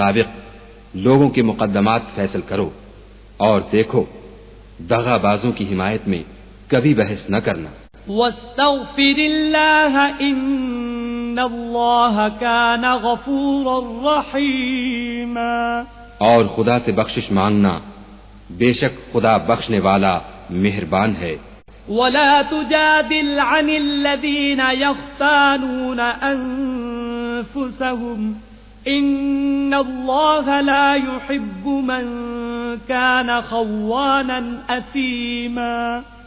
مطابق لوگوں کے مقدمات فیصل کرو اور دیکھو دغا بازوں کی حمایت میں کبھی بحث نہ کرنا. واستغفر اللہ ان اللہ کان غفورا رحیما. اور خدا سے بخشش مانگنا، بے شک خدا بخشنے والا مہربان ہے. ولا تجادل عن الذین یختانون انفسهم ان اللہ لا يحب من كان خوانا اثیما.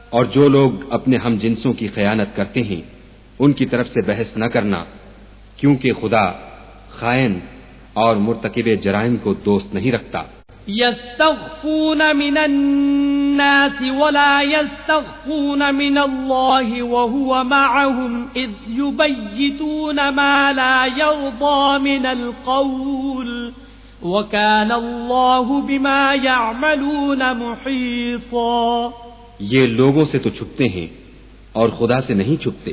اور جو لوگ اپنے ہم جنسوں کی خیانت کرتے ہیں ان کی طرف سے بحث نہ کرنا، کیونکہ خدا خائن اور مرتکب جرائم کو دوست نہیں رکھتا. یستخفون من الناس ولا یستخفون من اللہ وهو معهم اذ یبیتون ما لا یرضى من القول وكان اللہ بما يعملون محیطا. یہ لوگوں سے تو چھپتے ہیں اور خدا سے نہیں چھپتے،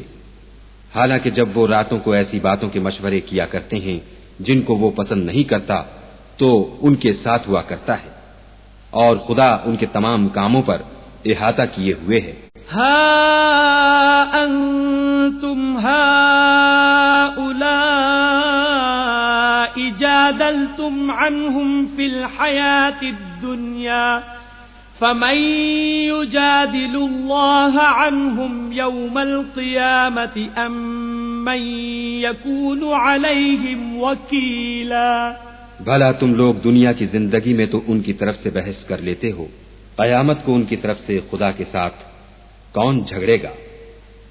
حالانکہ جب وہ راتوں کو ایسی باتوں کے مشورے کیا کرتے ہیں جن کو وہ پسند نہیں کرتا تو ان کے ساتھ ہوا کرتا ہے، اور خدا ان کے تمام کاموں پر احاطہ کیے ہوئے ہے. ہا انتم هؤلاء جادلتم عنهم في الحياة الدنيا فمن يجادل الله عنهم يوم القيامة أم من يكون عليهم وكيلا. بھلا تم لوگ دنیا کی زندگی میں تو ان کی طرف سے بحث کر لیتے ہو، قیامت کو ان کی طرف سے خدا کے ساتھ کون جھگڑے گا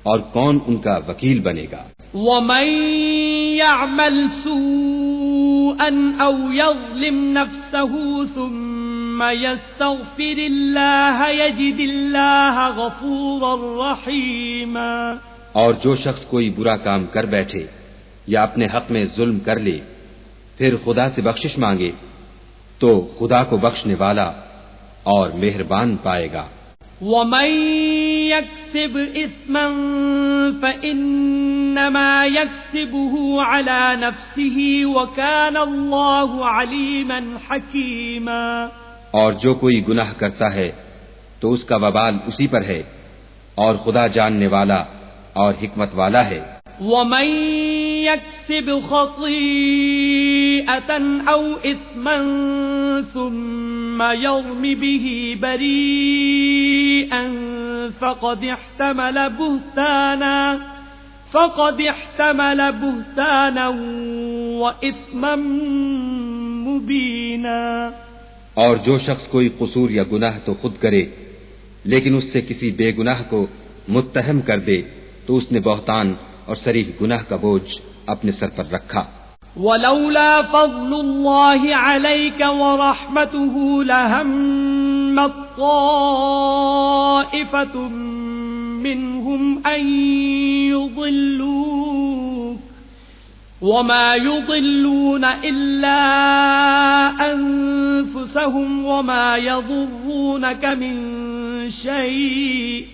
اور کون ان کا وکیل بنے گا؟ ومن يعمل سوءا او يظلم نفسه ثم يستغفر الله يجد الله غفورا رحيما. اور جو شخص کوئی برا کام کر بیٹھے یا اپنے حق میں ظلم کر لے پھر خدا سے بخشش مانگے تو خدا کو بخشنے والا اور مہربان پائے گا. ومن يكسب اثما فانما يكسبه على نفسه وكان الله عليما حكيما. اور جو کوئی گناہ کرتا ہے تو اس کا وبال اسی پر ہے اور خدا جاننے والا اور حکمت والا ہے. ومن يكسب خطيئة أو إثما ثم يرم به بريئا فقد احتمل بهتانا وإثما مبينا. اور جو شخص کوئی قصور یا گناہ تو خود کرے لیکن اس سے کسی بے گناہ کو متہم کر دے تو اس نے بہتان اور صریح گناہ کا بوجھ اپنے سر پر رکھا. ولولا فضل اللہ علیک ورحمتہ لہمت طائفۃ منہم ان یضلوک وما يضلون الا انفسهم وما يضرونك من شيء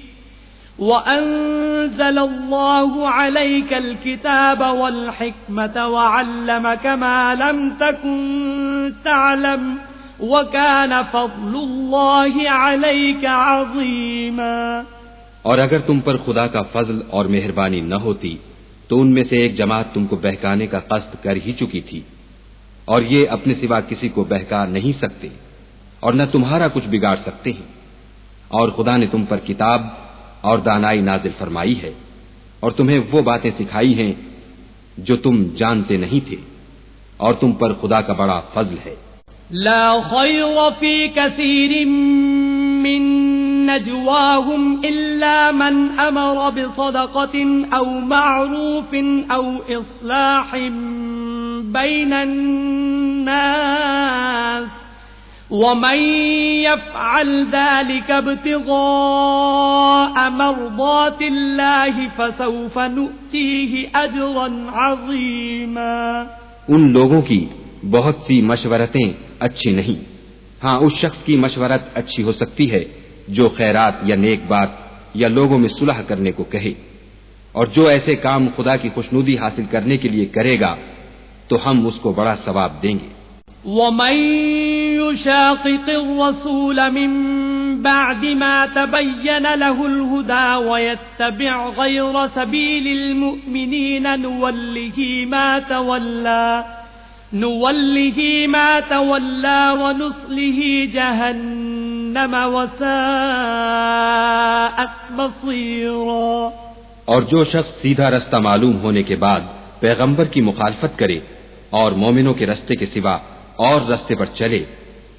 وأنزل الله عليك الكتاب والحكمة وعلمك ما لم تكن تعلم وكان فضل الله عليك عظيما. اور اگر تم پر خدا کا فضل اور مہربانی نہ ہوتی تو ان میں سے ایک جماعت تم کو بہکانے کا قصد کر ہی چکی تھی، اور یہ اپنے سوا کسی کو بہکا نہیں سکتے اور نہ تمہارا کچھ بگاڑ سکتے ہیں. اور خدا نے تم پر کتاب اور دانائی نازل فرمائی ہے اور تمہیں وہ باتیں سکھائی ہیں جو تم جانتے نہیں تھے، اور تم پر خدا کا بڑا فضل ہے. لا خیر فی کثیر من نجواهم الا من امر بصدقة او معروف او اصلاح بین الناس ومن يفعل ذلك ابتغاء مرضات الله فسوف نؤتيه اجرا عظيما. ان لوگوں کی بہت سی مشورتیں اچھی نہیں، ہاں اس شخص کی مشورت اچھی ہو سکتی ہے جو خیرات یا نیک بات یا لوگوں میں صلح کرنے کو کہے، اور جو ایسے کام خدا کی خوشنودی حاصل کرنے کے لیے کرے گا تو ہم اس کو بڑا ثواب دیں گے. ومن يشاقق الرسول من بعد ما تبين له الهدى ويتبع غير سبيل المؤمنين نوله ما تولى ونصله جهنم وساءت مصيرا. اور جو شخص سیدھا رستہ معلوم ہونے کے بعد پیغمبر کی مخالفت کرے اور مومنوں کے رستے کے سوا اور رستے پر چلے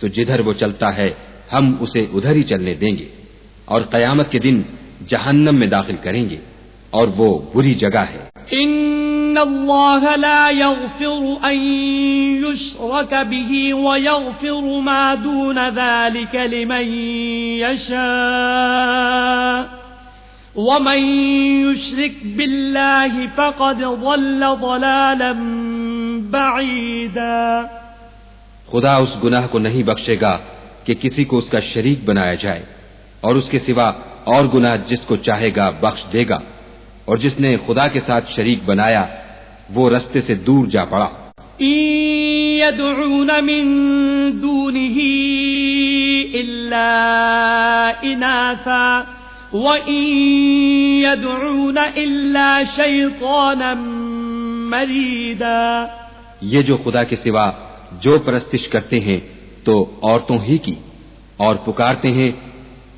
تو جدھر وہ چلتا ہے ہم اسے ادھر ہی چلنے دیں گے اور قیامت کے دن جہنم میں داخل کریں گے اور وہ بری جگہ ہے. ان اللہ لا یغفر ان یشرک به ویغفر ما دون ذلك لمن یشاء ومن یشرک باللہ فقد ضل ضلالا بعیدا. خدا اس گناہ کو نہیں بخشے گا کہ کسی کو اس کا شریک بنایا جائے اور اس کے سوا اور گناہ جس کو چاہے گا بخش دے گا، اور جس نے خدا کے ساتھ شریک بنایا وہ رستے سے دور جا پڑا. إن يدعون من دونه إلا إناثا وإن يدعون إلا شيطانا مريدا. یہ جو خدا کے سوا جو پرستش کرتے ہیں تو عورتوں ہی کی اور پکارتے ہیں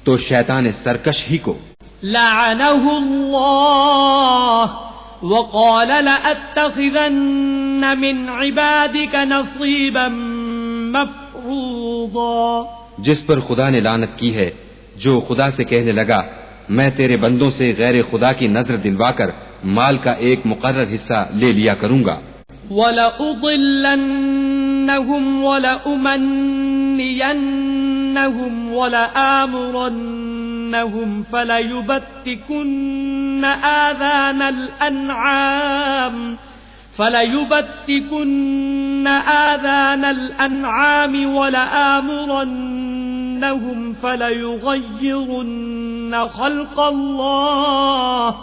تو شیطان سرکش ہی کو. لعنه الله وقال لأتخذن من عبادك نصيبا مفروضا. جس پر خدا نے لعنت کی ہے جو خدا سے کہنے لگا میں تیرے بندوں سے غیر خدا کی نظر دلوا کر مال کا ایک مقرر حصہ لے لیا کروں گا. وَلَأُضِلَّنَّهُمْ وَلَأُمَنِّيَنَّهُمْ وَلَآمُرَنَّهُمْ فَلَيُبَتِّكُنَّ آذَانَ الْأَنْعَامِ وَلَآمُرَنَّهُمْ فَلَيُغَيِّرُنَّ خَلْقَ اللَّهِ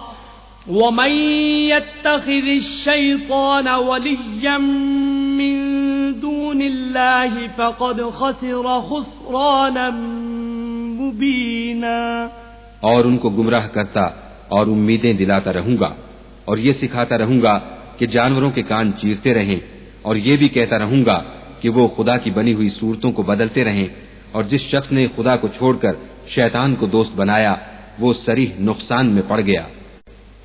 وَمَن يَتَّخِذِ الشَّيْطَانَ وَلِيًّا مِّن دُونِ اللَّهِ فَقَدْ خَسِرَ خُسْرَانًا مُبِينًا. اور ان کو گمراہ کرتا اور امیدیں دلاتا رہوں گا اور یہ سکھاتا رہوں گا کہ جانوروں کے کان چیرتے رہیں اور یہ بھی کہتا رہوں گا کہ وہ خدا کی بنی ہوئی صورتوں کو بدلتے رہیں، اور جس شخص نے خدا کو چھوڑ کر شیطان کو دوست بنایا وہ صریح نقصان میں پڑ گیا.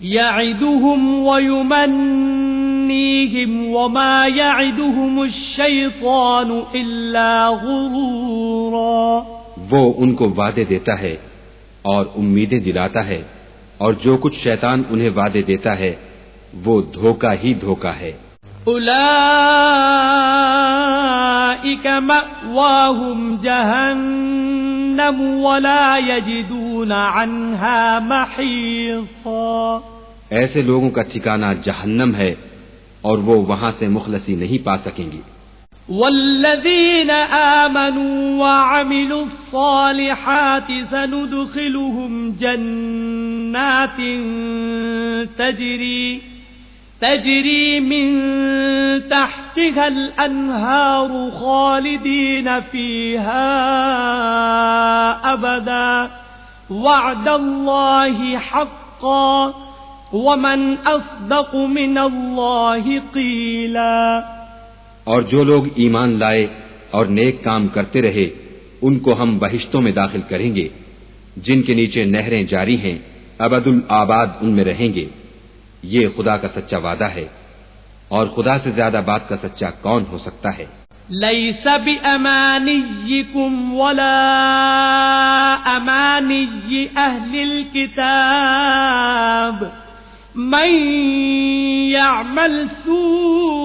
يَعِدُهُمْ وَيُمَنِّيهِمْ وَمَا يَعِدُهُمُ الشَّيْطَانُ إِلَّا غُرُورًا. وہ ان کو وعدے دیتا ہے اور امیدیں دلاتا ہے، اور جو کچھ شیطان انہیں وعدے دیتا ہے وہ دھوکہ ہی دھوکہ ہے. أُولَئِكَ مَأْوَاهُمْ جَهَنَّمُ وَلَا يَجِدُونَ عَنْهَا مَحِيصًا. ایسے لوگوں کا ٹھکانہ جہنم ہے اور وہ وہاں سے مخلصی نہیں پا سکیں گے. والذین آمنوا وعملوا الصالحات سندخلهم جنات تجری من تحتها الانہار خالدین فیہا ابدا وعد اللہ حقا ومن اصدق من اللہ قیلا. اور جو لوگ ایمان لائے اور نیک کام کرتے رہے ان کو ہم بہشتوں میں داخل کریں گے جن کے نیچے نہریں جاری ہیں، ابد الآباد ان میں رہیں گے. یہ خدا کا سچا وعدہ ہے اور خدا سے زیادہ بات کا سچا کون ہو سکتا ہے. لیس بأمانیکم ولا امانی اہل الکتاب من یعمل سوء